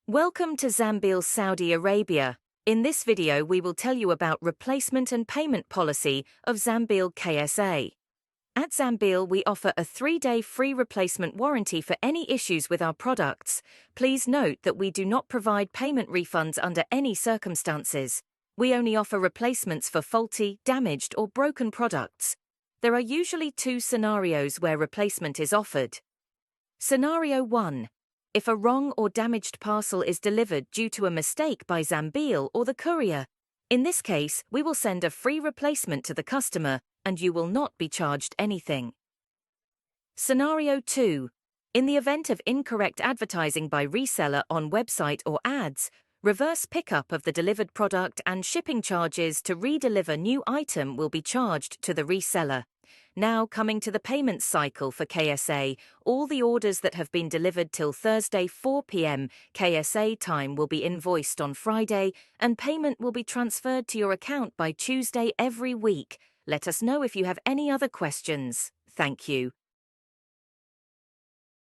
Welcome to Zambil, Saudi Arabia. In this video we will tell you about replacement and payment policy of Zambil KSA. At Zambil we offer a 3-day free replacement warranty for any issues with our products. Please note that we do not provide payment refunds under any circumstances. We only offer replacements for faulty, damaged or broken products. There are usually 2 scenarios where replacement is offered. Scenario 1. If a wrong or damaged parcel is delivered due to a mistake by Zambil or the courier. In this case, we will send a free replacement to the customer and you will not be charged anything. Scenario 2. In the event of incorrect advertising by reseller on website or ads, reverse pickup of the delivered product and shipping charges to re-deliver new item will be charged to the reseller. Now coming to the payment cycle for KSA, all the orders that have been delivered till Thursday 4 p.m. KSA time will be invoiced on Friday and payment will be transferred to your account by Tuesday every week. Let us know if you have any other questions. Thank you.